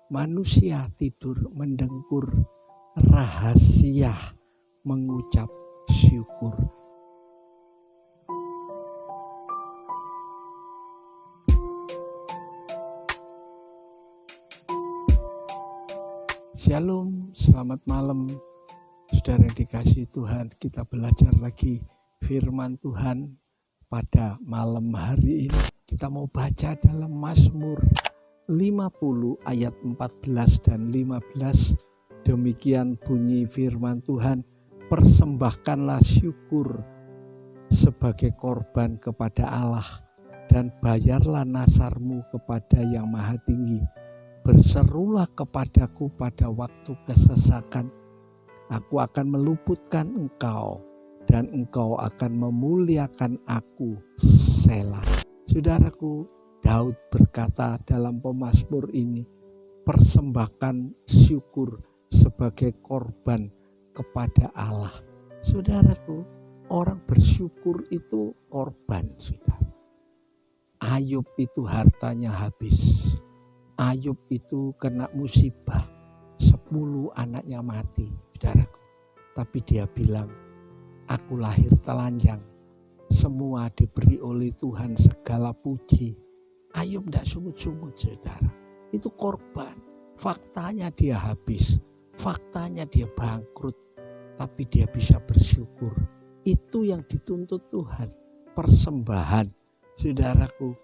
Manusia tidur mendengkur, rahasia mengucap syukur. Shalom, selamat malam. Saudara dikasih Tuhan, kita belajar lagi firman Tuhan pada malam hari ini. Kita mau baca dalam Mazmur 50 ayat 14 dan 15. Demikian bunyi firman Tuhan, persembahkanlah syukur sebagai korban kepada Allah dan bayarlah nasarmu kepada Yang Maha Tinggi. Berserulah kepadaku pada waktu kesesakan, aku akan meluputkan engkau dan engkau akan memuliakan aku. Selah. Saudaraku, Daud berkata dalam pemazmur ini, persembahkan syukur sebagai korban kepada Allah. Saudaraku, orang bersyukur itu korban, saudara. Ayub itu hartanya habis. Ayub itu kena musibah, 10 anaknya mati, saudaraku. Tapi dia bilang, aku lahir telanjang, semua diberi oleh Tuhan segala puji. Ayub tidak sungut-sungut, saudara. Itu korban. Faktanya dia habis, faktanya dia bangkrut, tapi dia bisa bersyukur. Itu yang dituntut Tuhan, persembahan, saudaraku,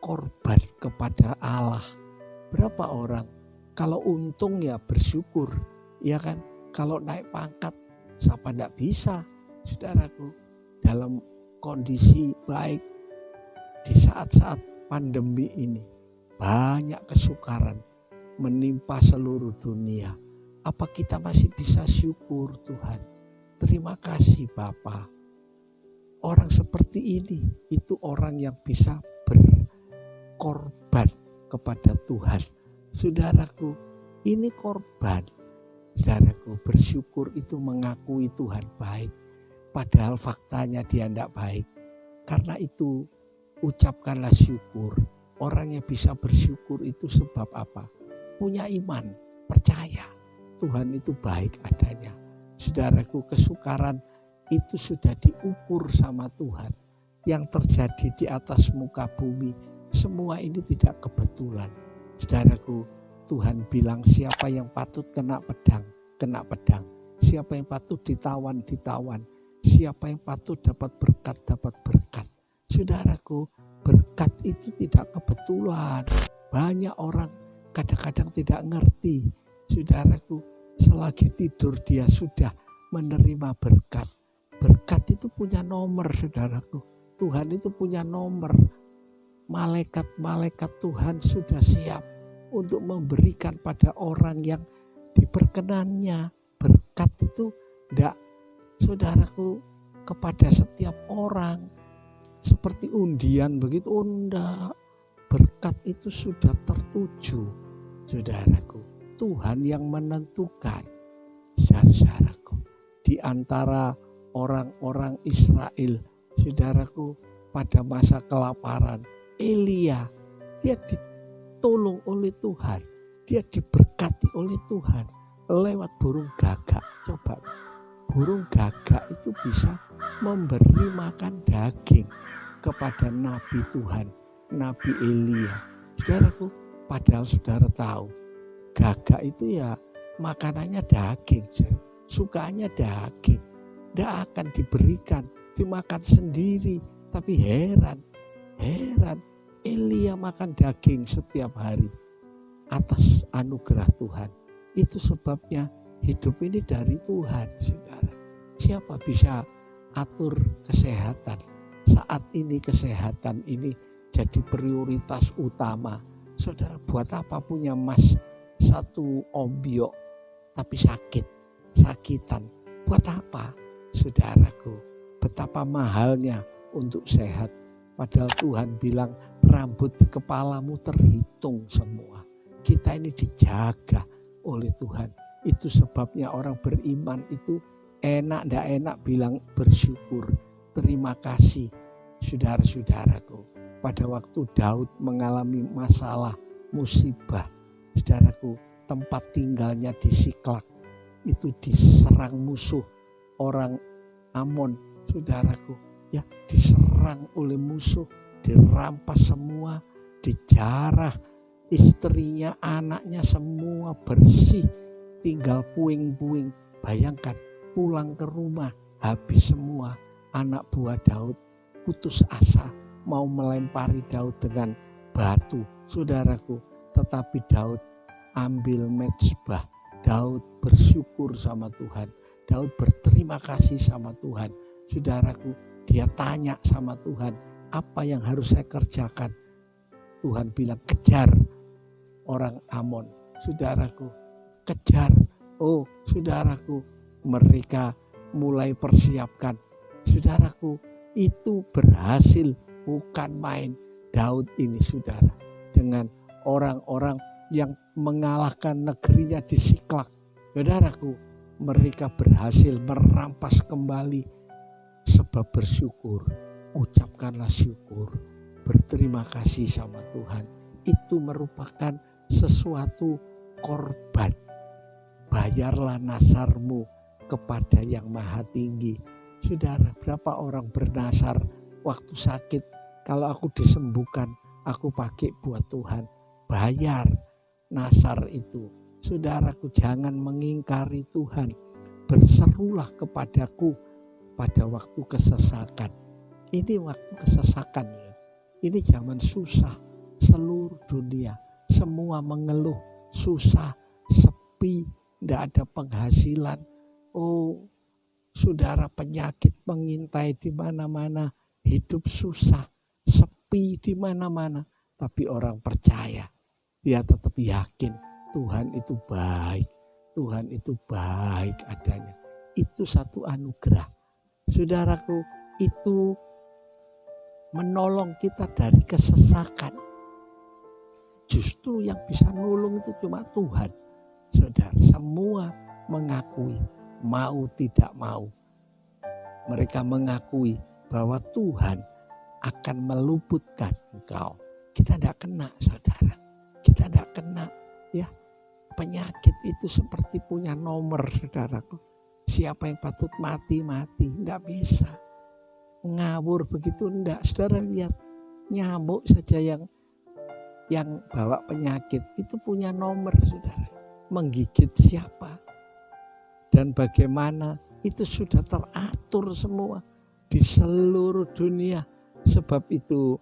korban kepada Allah. Berapa orang kalau untung ya bersyukur, ya kan? Kalau naik pangkat, siapa tidak bisa, saudaraku. Dalam kondisi baik di saat-saat pandemi ini, banyak kesukaran menimpa seluruh dunia. Apa kita masih bisa syukur Tuhan? Terima kasih Bapa. Orang seperti ini, itu orang yang bisa berkorban kepada Tuhan. Saudaraku, ini korban. Saudaraku, bersyukur itu mengakui Tuhan baik, padahal faktanya dia tidak baik. Karena itu, ucapkanlah syukur. Orang yang bisa bersyukur itu sebab apa? Punya iman, percaya Tuhan itu baik adanya. Saudaraku, kesukaran itu sudah diukur sama Tuhan. Yang terjadi di atas muka bumi, semua ini tidak kebetulan. Saudaraku, Tuhan bilang siapa yang patut kena pedang, kena pedang. Siapa yang patut ditawan, ditawan. Siapa yang patut dapat berkat, dapat berkat. Saudaraku, berkat itu tidak kebetulan. Banyak orang kadang-kadang tidak ngerti. Saudaraku, selagi tidur dia sudah menerima berkat. Berkat itu punya nomor, saudaraku. Tuhan itu punya nomor. Malaikat-malaikat Tuhan sudah siap untuk memberikan pada orang yang diperkenannya. Berkat itu tidak, saudaraku, kepada setiap orang. Seperti undian begitu, enggak. Berkat itu sudah tertuju, saudaraku. Tuhan yang menentukan, saudaraku. Di antara orang-orang Israel, saudaraku, pada masa kelaparan, Elia, dia ditolong oleh Tuhan. Dia diberkati oleh Tuhan lewat burung gagak. Coba, burung gagak itu bisa memberi makan daging kepada Nabi Tuhan, Nabi Elia. Saudaraku, padahal saudara tahu, gagak itu ya makanannya daging. Sukanya daging. Tidak akan diberikan, dimakan sendiri. Tapi heran. Elia makan daging setiap hari atas anugerah Tuhan. Itu sebabnya hidup ini dari Tuhan, saudara. Siapa bisa atur kesehatan? Saat ini kesehatan ini jadi prioritas utama. Saudara, buat apa punya emas 1 ombyok tapi sakitan? Buat apa? Saudaraku, betapa mahalnya untuk sehat. Padahal Tuhan bilang rambut di kepalamu terhitung semua. Kita ini dijaga oleh Tuhan. Itu sebabnya orang beriman itu enak ndak enak bilang bersyukur. Terima kasih, saudara-saudaraku. Pada waktu Daud mengalami masalah, musibah, saudaraku, tempat tinggalnya di Siklak itu diserang musuh orang Amon, saudaraku, ya, diserang oleh musuh, dirampas semua, dijarah istrinya, anaknya semua bersih, tinggal puing-puing. Bayangkan pulang ke rumah habis semua. Anak buah Daud putus asa mau melempari Daud dengan batu, saudaraku, tetapi Daud ambil mezbah. Daud bersyukur sama Tuhan. Daud berterima kasih sama Tuhan. Saudaraku, dia tanya sama Tuhan, apa yang harus saya kerjakan? Tuhan bilang, kejar orang Amon. Saudaraku, kejar. Oh, saudaraku, mereka mulai persiapkan. Saudaraku, itu berhasil, bukan main. Daud ini, saudara, dengan orang-orang yang mengalahkan negerinya di Siklak. Saudaraku, mereka berhasil merampas kembali. Sebab bersyukur, ucapkanlah syukur, berterima kasih sama Tuhan. Itu merupakan sesuatu korban. Bayarlah nasarmu kepada yang maha tinggi. Saudara, berapa orang bernasar waktu sakit? Kalau aku disembuhkan, aku pakai buat Tuhan. Bayar nasar itu. Saudaraku, jangan mengingkari Tuhan. Berserulah kepadaku pada waktu kesesakan. Ini waktu kesesakan. Ini zaman susah. Seluruh dunia semua mengeluh, susah, sepi, tidak ada penghasilan. Oh, saudara, penyakit mengintai di mana-mana, hidup susah, sepi di mana-mana. Tapi orang percaya, dia tetap yakin Tuhan itu baik. Tuhan itu baik adanya. Itu satu anugerah. Saudaraku, itu menolong kita dari kesesakan. Justru yang bisa nolong itu cuma Tuhan. Saudara, semua mengakui, mau tidak mau. Mereka mengakui bahwa Tuhan akan meluputkan engkau. Kita tidak kena, saudara. Kita tidak kena, ya. Penyakit itu seperti punya nomor, saudaraku. Siapa yang patut mati, mati. Tidak bisa. Ngawur begitu, tidak. Saudara lihat, nyamuk saja yang bawa penyakit itu punya nomor, saudara. Menggigit siapa dan bagaimana itu sudah teratur semua di seluruh dunia. Sebab itu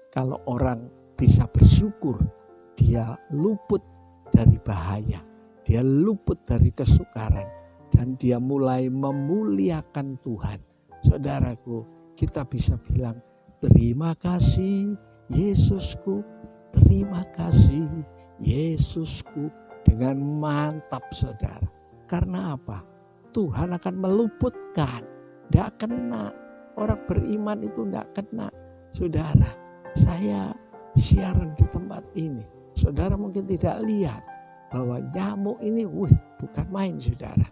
kalau orang bisa bersyukur, dia luput dari bahaya, dia luput dari kesukaran, dan dia mulai memuliakan Tuhan. Saudaraku, kita bisa bilang, terima kasih Yesusku, terima kasih Yesusku, dengan mantap, saudara. Karena apa? Tuhan akan meluputkan. Tidak kena. Orang beriman itu tidak kena. Saudara, saya siaran di tempat ini. Saudara mungkin tidak lihat bahwa nyamuk ini, bukan main, saudara.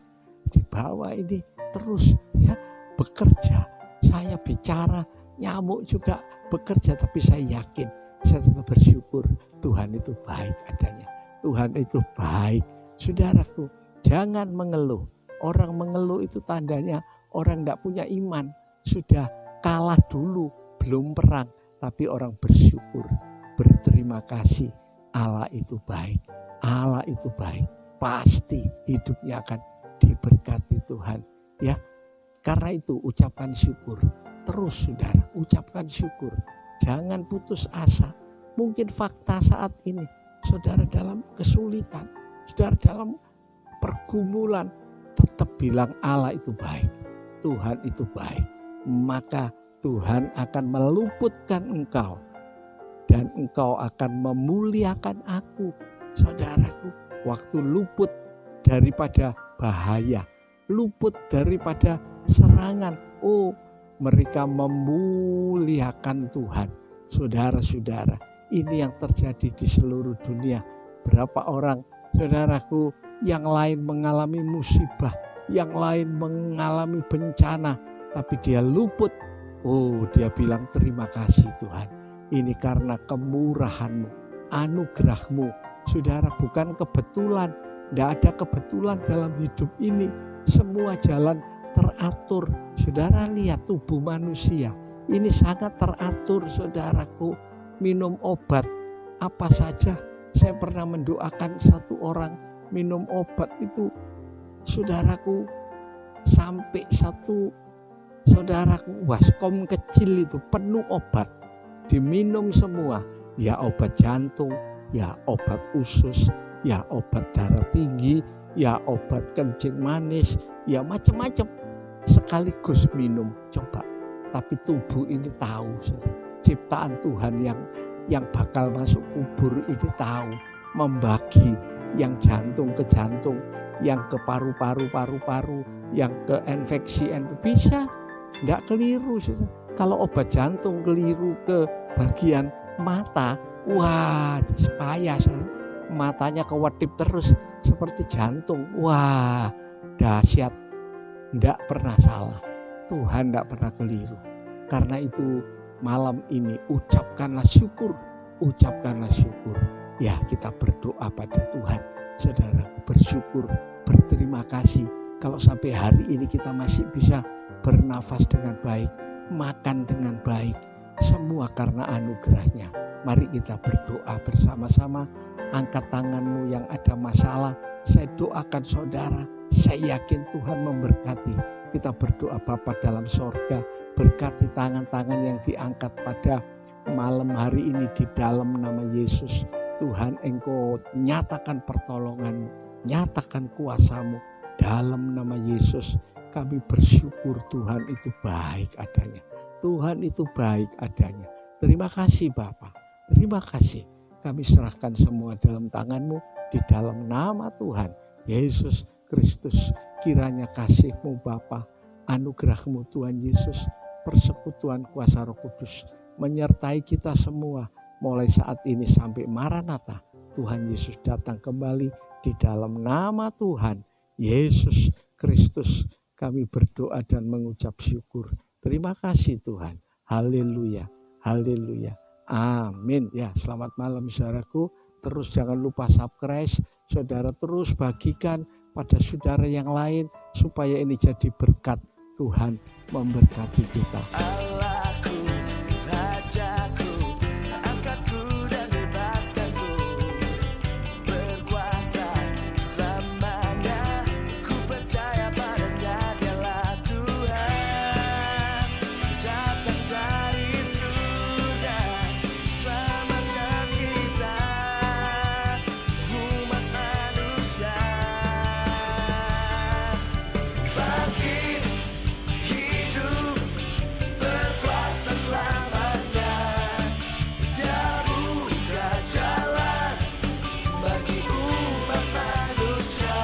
Di bawah ini terus, ya, bekerja. Saya bicara, nyamuk juga bekerja, tapi saya yakin, saya tetap bersyukur Tuhan itu baik adanya. Tuhan itu baik. Saudaraku, jangan mengeluh. Orang mengeluh itu tandanya orang tidak punya iman. Sudah kalah dulu, belum perang. Tapi orang bersyukur, berterima kasih. Allah itu baik. Allah itu baik. Pasti hidupnya akan diberkati Tuhan. Ya, karena itu ucapkan syukur. Terus, saudara, ucapkan syukur. Jangan putus asa. Mungkin fakta saat ini, saudara dalam kesulitan, saudara dalam pergumulan, tetap bilang Allah itu baik. Tuhan itu baik. Maka Tuhan akan meluputkan engkau. Dan engkau akan memuliakan aku. Saudaraku, waktu luput daripada bahaya, luput daripada serangan, mereka memuliakan Tuhan. Saudara-saudara, ini yang terjadi di seluruh dunia. Berapa orang, saudaraku, yang lain mengalami musibah, yang lain mengalami bencana, tapi dia luput. Dia bilang terima kasih Tuhan. Ini karena kemurahan-Mu, anugerah-Mu, Saudara, bukan kebetulan. Tidak ada kebetulan dalam hidup ini. Semua jalan teratur. Saudara lihat tubuh manusia. Ini sangat teratur, saudaraku. Minum obat apa saja. Saya pernah mendoakan satu orang minum obat itu, saudaraku, sampai satu saudaraku baskom kecil itu penuh obat. Diminum semua. Ya obat jantung, ya obat usus, ya obat darah tinggi, ya obat kencing manis, ya macam-macam. Sekaligus minum, coba. Tapi tubuh ini tahu, ciptaan Tuhan yang bakal masuk kubur ini tahu, membagi yang jantung ke jantung, yang ke paru-paru, yang ke infeksi, bisa, tidak keliru. Kalau obat jantung keliru ke bagian mata, wah payah, matanya kewedip terus seperti jantung, wah dahsyat. Tidak pernah salah, Tuhan tidak pernah keliru. Karena itu malam ini ucapkanlah syukur. Ya, kita berdoa pada Tuhan. Saudara, bersyukur, berterima kasih kalau sampai hari ini kita masih bisa bernafas dengan baik, makan dengan baik, semua karena anugerahnya. Mari kita berdoa bersama-sama. Angkat tanganmu yang ada masalah, saya doakan saudara. Saya yakin Tuhan memberkati. Kita berdoa Bapa dalam sorga, berkati tangan-tangan yang diangkat pada malam hari ini di dalam nama Yesus. Tuhan, Engkau nyatakan pertolongan-Mu, nyatakan kuasa-Mu dalam nama Yesus. Kami bersyukur Tuhan itu baik adanya. Tuhan itu baik adanya. Terima kasih Bapa, terima kasih. Kami serahkan semua dalam tangan-Mu di dalam nama Tuhan Yesus Kristus. Kiranya kasih-Mu Bapa, anugerah-Mu Tuhan Yesus, persekutuan kuasa Roh Kudus menyertai kita semua mulai saat ini sampai Maranatha. Tuhan Yesus datang kembali di dalam nama Tuhan Yesus Kristus. Kami berdoa dan mengucap syukur. Terima kasih Tuhan. Haleluya, haleluya, amin. Ya, selamat malam saudaraku. Terus jangan lupa subscribe, saudara, terus bagikan pada saudara yang lain supaya ini jadi berkat. Tuhan memberkati kita. Allahku, Rajaku, angkatku dan bebaskanku, berkuasa selamanya, ku percaya padanya, Dialah Tuhan, datang dari surga, selamatkan kita, umat manusia. Bangkit, hidup, berkuasa selamanya. Dia buka jalan bagi umat manusia.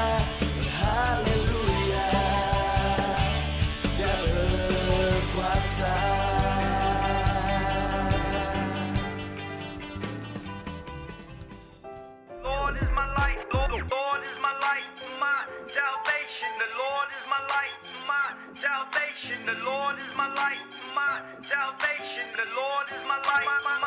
Haleluya, Dia berkuasa. Lord is my light, Lord is my light, my salvation. The Lord is my light, my salvation. The Lord is my light, my salvation. The Lord is my light, my